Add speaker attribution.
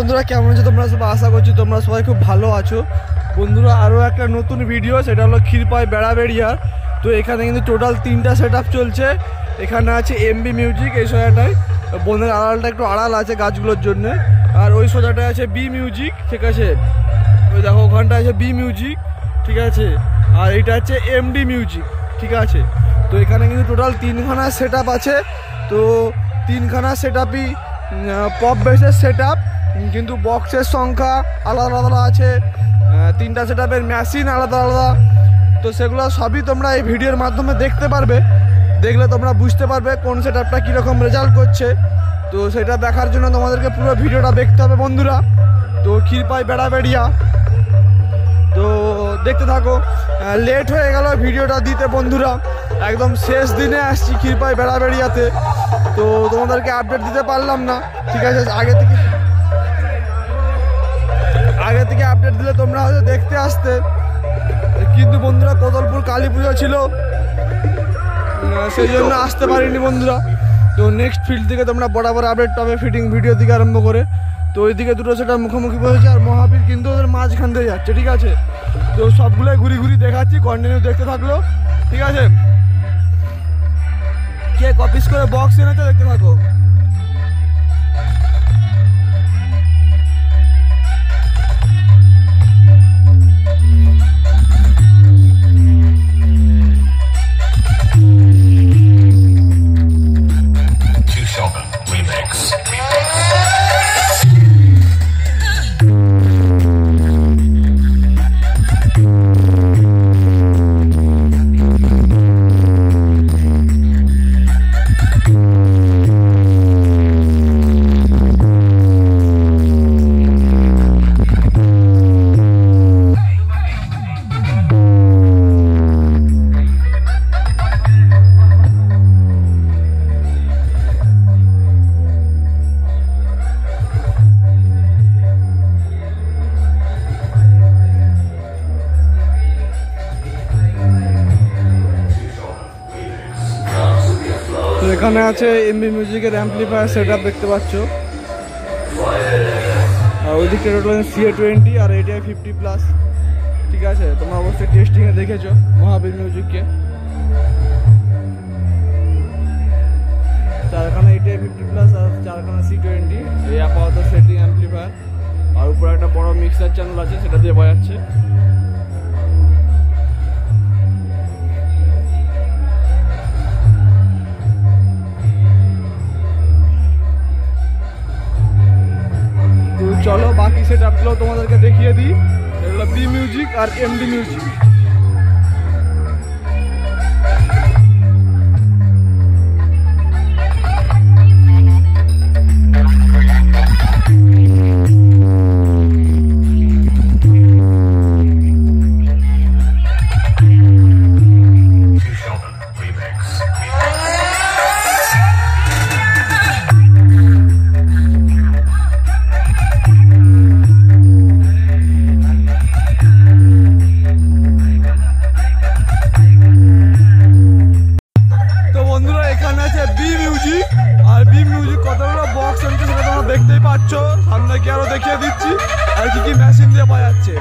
Speaker 1: বন্ধুরা কেমন আছো তোমরা সবাই? আশা করছি তোমরা সবাই খুব ভালো আছো। বন্ধুরা আরও একটা নতুন ভিডিও, সেটা হলো ক্ষীরপাই বেড়াবেড়িয়ার। তো এখানে কিন্তু টোটাল 3টা সেট আপ চলছে। এখানে আছে এমবি মিউজিক, এই সোজাটায় বনের আড়ালটা একটু আড়াল আছে গাছগুলোর জন্য। আর ওই সোজাটায় আছে বি মিউজিক, ঠিক আছে। ওই দেখো ওখানটা আছে বি মিউজিক, ঠিক আছে। আর এটা হচ্ছে এমডি মিউজিক, ঠিক আছে। তো এখানে কিন্তু টোটাল 3খানা সেট আপ আছে। তো 3খানা সেট আপই পপ বেসের সেট আপ, কিন্তু বক্সের সংখ্যা আলাদা আলাদা আছে। 3টা সেট আপের মেশিন আলাদা আলাদা। তো সেগুলো সবই তোমরা এই ভিডিওর মাধ্যমে দেখতে পারবে। দেখলে তোমরা বুঝতে পারবে কোন সেট আপটা কীরকম রেজাল্ট করছে। তো সেটা দেখার জন্য তোমাদেরকে পুরো ভিডিওটা দেখতে হবে বন্ধুরা। তো ক্ষীরপাই বেড়াবেড়িয়া, তো দেখতে থাকো। লেট হয়ে গেল ভিডিওটা দিতে বন্ধুরা, একদম শেষ দিনে আসছি ক্ষীরপাই বেড়াবেড়িয়াতে। তো তোমাদেরকে আপডেট দিতে পারলাম না, ঠিক আছে। আগে থেকে আপডেট দিলে তোমরা হয়তো দেখতে আসতে, কিন্তু বন্ধুরা কোদলপুর কালী পুজো ছিল, সেই জন্য আসতে পারিনি বন্ধুরা। তো নেক্সট ফিল্ড থেকে তোমরা বরাবর আপডেট পাবে ফিটিং ভিডিও থেকে আরম্ভ করে। তো ওইদিকে দুটো সেটা মুখোমুখি বসেছে, আর মহাবীর কিন্তু ওদের মাঝখান দিয়ে যাচ্ছে, ঠিক আছে। তো সবগুলোই ঘুরি দেখাচ্ছি, কন্টিনিউ দেখতে থাকলো, ঠিক আছে। কে কপিস করে বক্স এনেছে দেখতে থাকো। এখানে আছে এমবি মিউজিকের অ্যাম্পলিফায়ার সেট আপ দেখতে পাচ্ছ। আর ওইদিকে CA20 আর ATI 50+, ঠিক আছে। তোমরা অবশ্যই টেস্টিংয়ে দেখেছো মহাবীর মিউজিককে। 4খানা ATI 50+ আর 4খানা C20, এই আপাতত সেটিং অ্যাম্পলিফায়ার। আর উপরে একটা বড় মিক্সার চ্যানেল আছে, সেটা দিয়ে বাজাচ্ছে। চলো বাকি সেট আপগুলো তোমাদেরকে দেখিয়ে দিই। এগুলো বি মিউজিক আর এমডি মিউজিক। আর বি মিউজিক কতগুলো বক্স এনেছে সেটা তোমরা দেখতেই পাচ্ছ। সামনে কি আরো দেখিয়ে দিচ্ছি আর কি মেশিন দিয়ে বাজাচ্ছে।